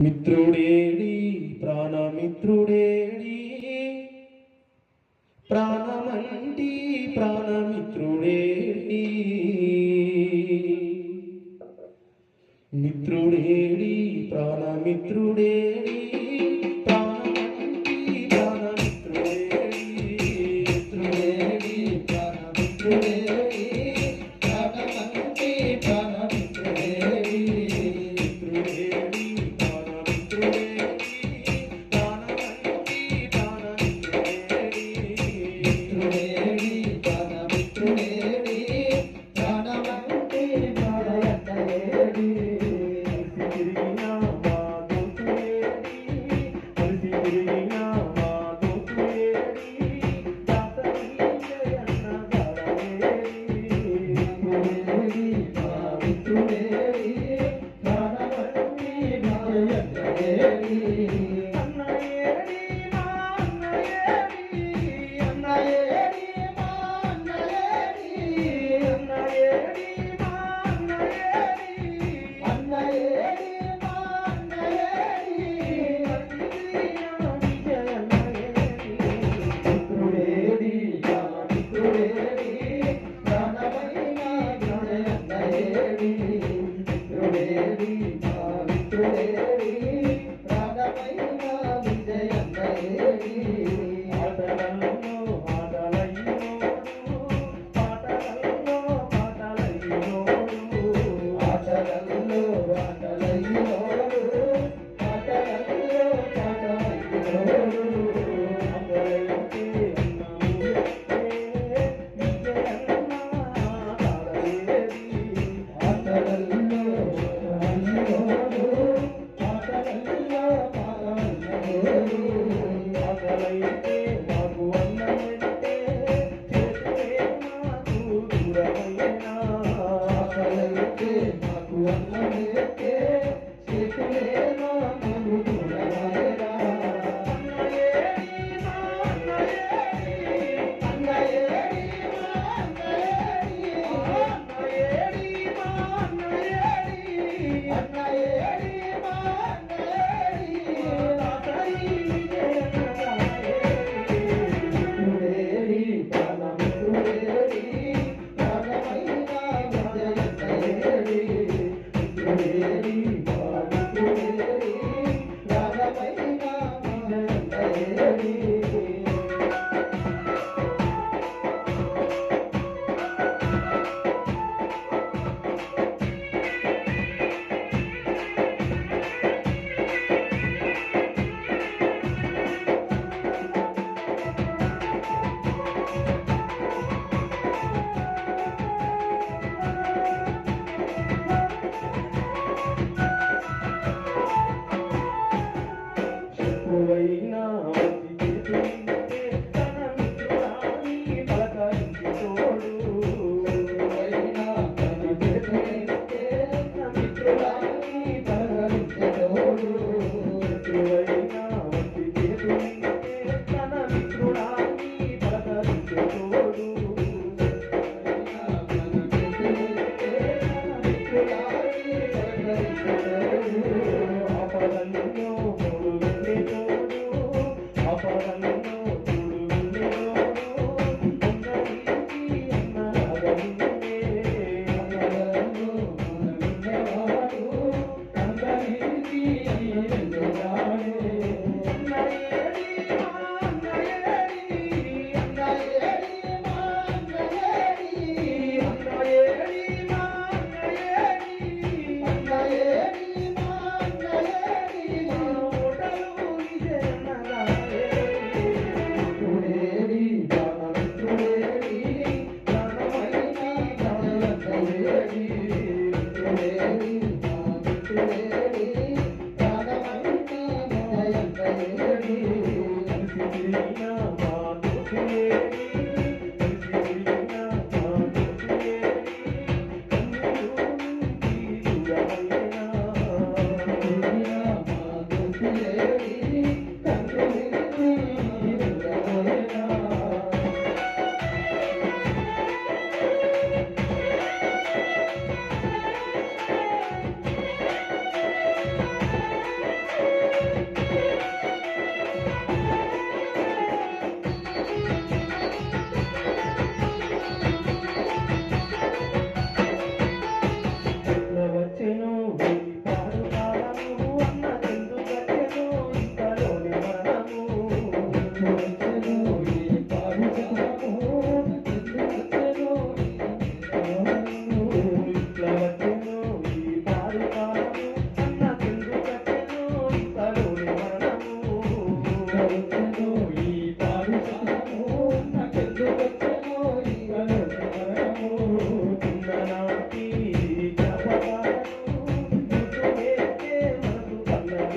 మిత్రుడేడి ప్రాణమిత్రుడేడి ప్రాణమంటి ప్రాణమిత్రుడేడి మిత్రుడేడి ప్రాణమిత్రుడేడి ప్రాణమంటి ప్రాణమిత్రుడేడి మిత్రుడేడి ప్రాణమిత్రుడేడి ప్రాణమంటి ప్రాణమిత్రుడేడి మిత్రుడేడి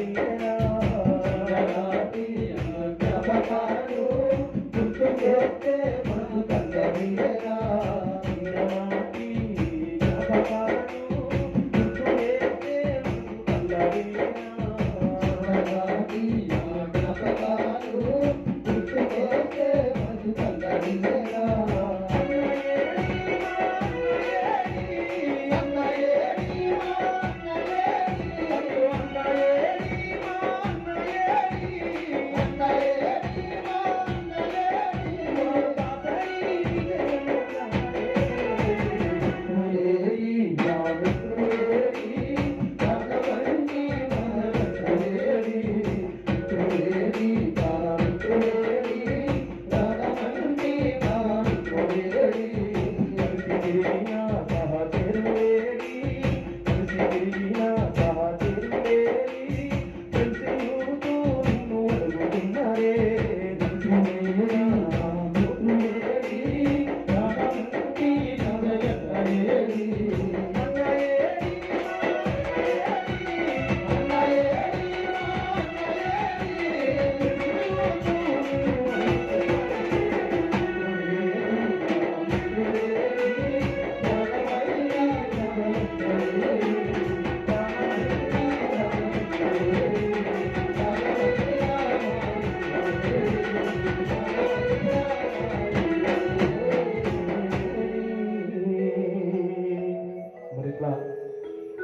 తల్లడిల్లేరా చిన్ననాటి జ్ఞాపకాలు గుర్తు చేస్తే మనసు తల్లడిల్లేరా చిన్ననాటి జ్ఞాపకాలు గుర్తు చేస్తే మనసు తల్లడిల్లేరా చిన్ననాటి జ్ఞాపకాలు గుర్తు చేస్తే మనసు తల్లడిల్లేరా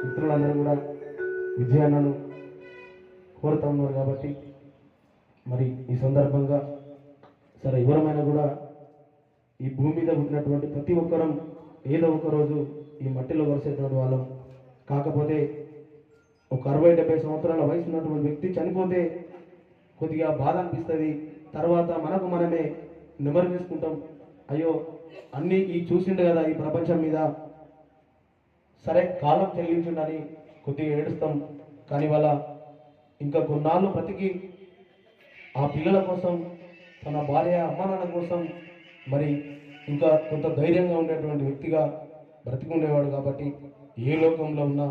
మిత్రులందరూ కూడా విజయాన్నను కోరుతా ఉన్నారు కాబట్టి మరి ఈ సందర్భంగా సరే ఎవరమైనా కూడా ఈ భూమి మీద పుట్టినటువంటి ప్రతి ఒక్కరం ఏదో ఒక రోజు ఈ మట్టిలో వరిసేటువంటి వాళ్ళం. కాకపోతే ఒక 60-70 సంవత్సరాల వయసు ఉన్నటువంటి వ్యక్తి చనిపోతే కొద్దిగా బాధ అనిపిస్తుంది. తర్వాత మనకు మనమే నెమరు వేసుకుంటాం, అయ్యో అన్నీ ఈ చూసిండు కదా ఈ ప్రపంచం మీద, సరే కాలం చెల్లించుండని కొద్దిగా ఏడుస్తాం. కానీ వాళ్ళ ఇంకా కొన్నాళ్ళు బ్రతికి ఆ పిల్లల కోసం, తన భార్య అమ్మ నాన్న కోసం మరి ఇంకా కొంత ధైర్యంగా ఉండేటువంటి వ్యక్తిగా బ్రతికి ఉండేవాడు. కాబట్టి ఏ లోకంలో ఉన్న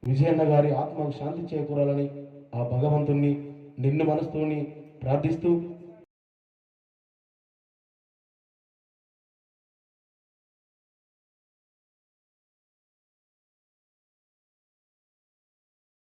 విజయన్న గారి ఆత్మకు శాంతి చేకూరాలని ఆ భగవంతుణ్ణి నిన్ను మనసుతోని ప్రార్థిస్తూ